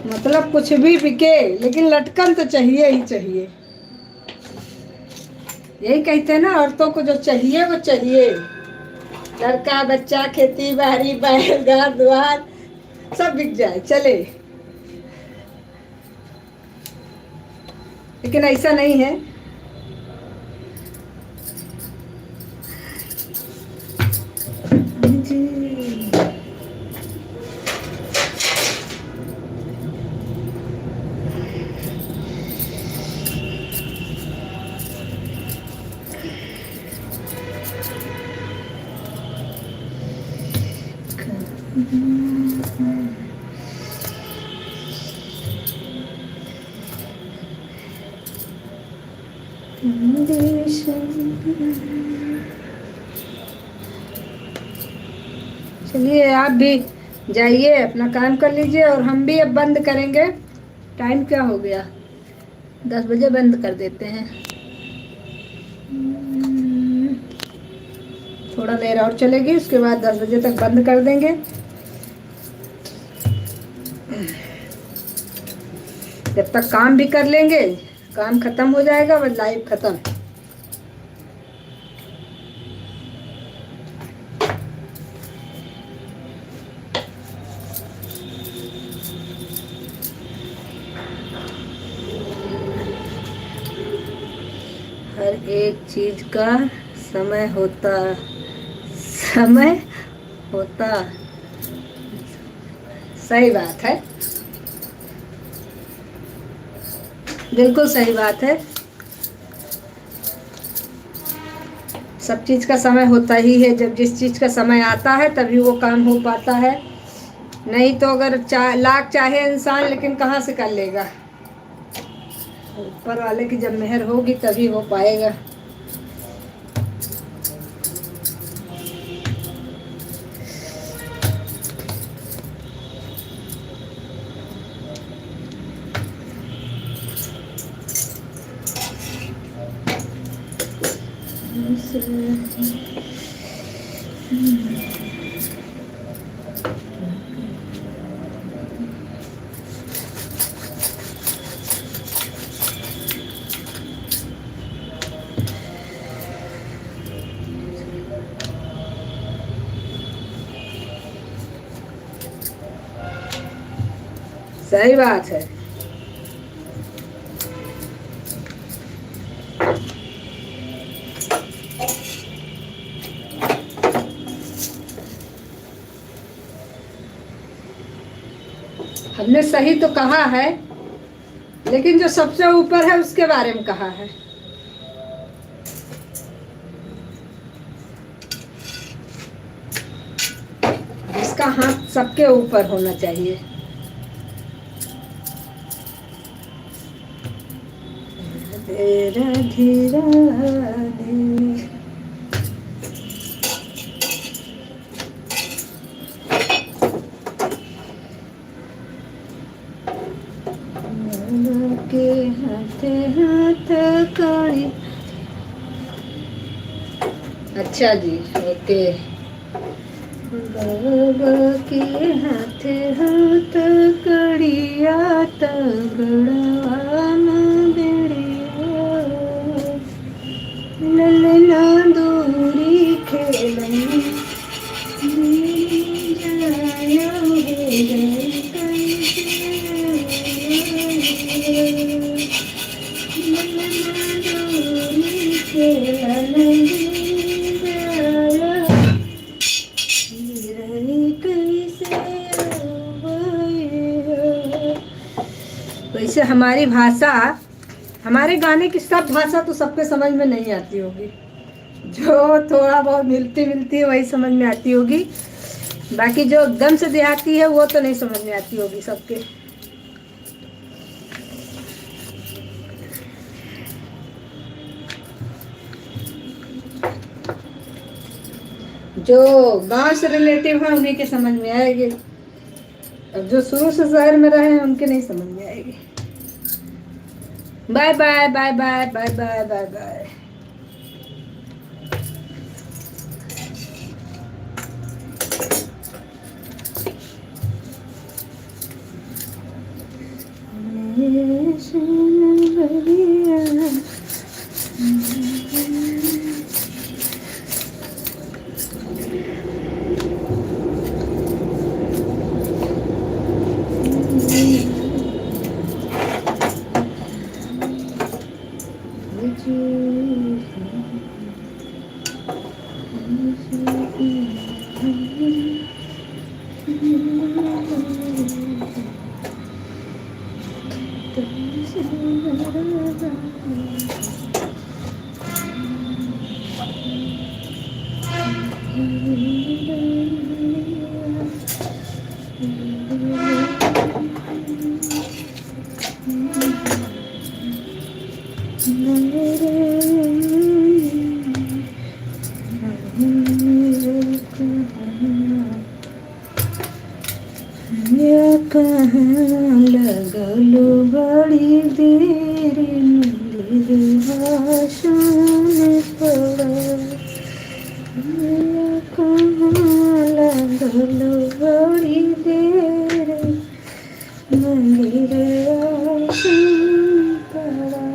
मतलब कुछ भी बिके लेकिन लटकन तो चाहिए ही चाहिए। यही कहते हैं ना, औरतों को जो चाहिए वो चाहिए। लड़का बच्चा खेती बाड़ी बैल घर द्वार सब बिक जाए चले, लेकिन ऐसा नहीं है। चलिए आप भी जाइए अपना काम कर लीजिए और हम भी अब बंद करेंगे। टाइम क्या हो गया? 10 बजे बंद कर देते हैं। थोड़ा देर और चलेगी, उसके बाद 10 बजे तक बंद कर देंगे। जब तक काम भी कर लेंगे, काम खत्म हो जाएगा बस लाइव खत्म। हर एक चीज का समय होता सही बात है, बिल्कुल सही बात है। सब चीज का समय होता ही है। जब जिस चीज का समय आता है तभी वो काम हो पाता है, नहीं तो अगर लाख चाहे इंसान लेकिन कहाँ से कर लेगा। ऊपर वाले की जब मेहर होगी तभी हो पाएगा। सही बात है। हमने सही तो कहा है, लेकिन जो सबसे ऊपर है उसके बारे में कहा है। इसका हाथ सबके ऊपर होना चाहिए। राधे राधे के हाथ हाथ कड़ी। अच्छा जी, ओके। बाबा के हाथ हाथ कड़िया तगड़वा न बेड़िया ललना दूरी खेलनी जाया वैसे हमारी भाषा, हमारे गाने की सब भाषा तो सबके समझ में नहीं आती होगी, जो थोड़ा बहुत मिलती मिलती है वही समझ में आती होगी, बाकी जो एकदम से देहाती है वो तो नहीं समझ में आती होगी सबके। जो गांव से रिलेटिव है उन्हीं के समझ में आएगी, अब जो शुरू से शहर में रहे हैं उनके नहीं समझ में आएगी। Bye bye bye bye bye bye bye bye. कहाँ लगलो बड़ी देर भाषण पड़ा, कहाँ लगलो बड़ी देर मंदिर आसन पड़ा।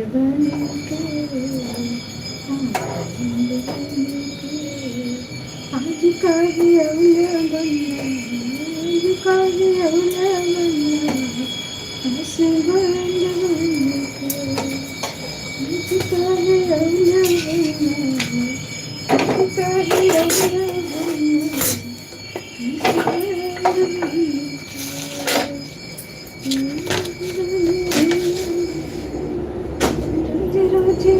आज काही अवलंबना, आज काही अवलंबना, असे बंद बनके. आज काही अवलंबना, आज काही अवलंबना, असे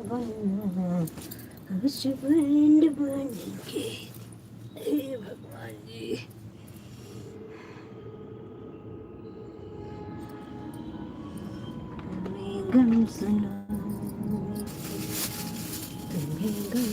बनना हस्बैंड बन के। हे भगवान जी। तुम्हें गम सुना, तुम्हें गम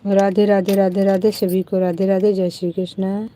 राधे राधे राधे राधे, सभी को राधे राधे, जय श्री कृष्ण।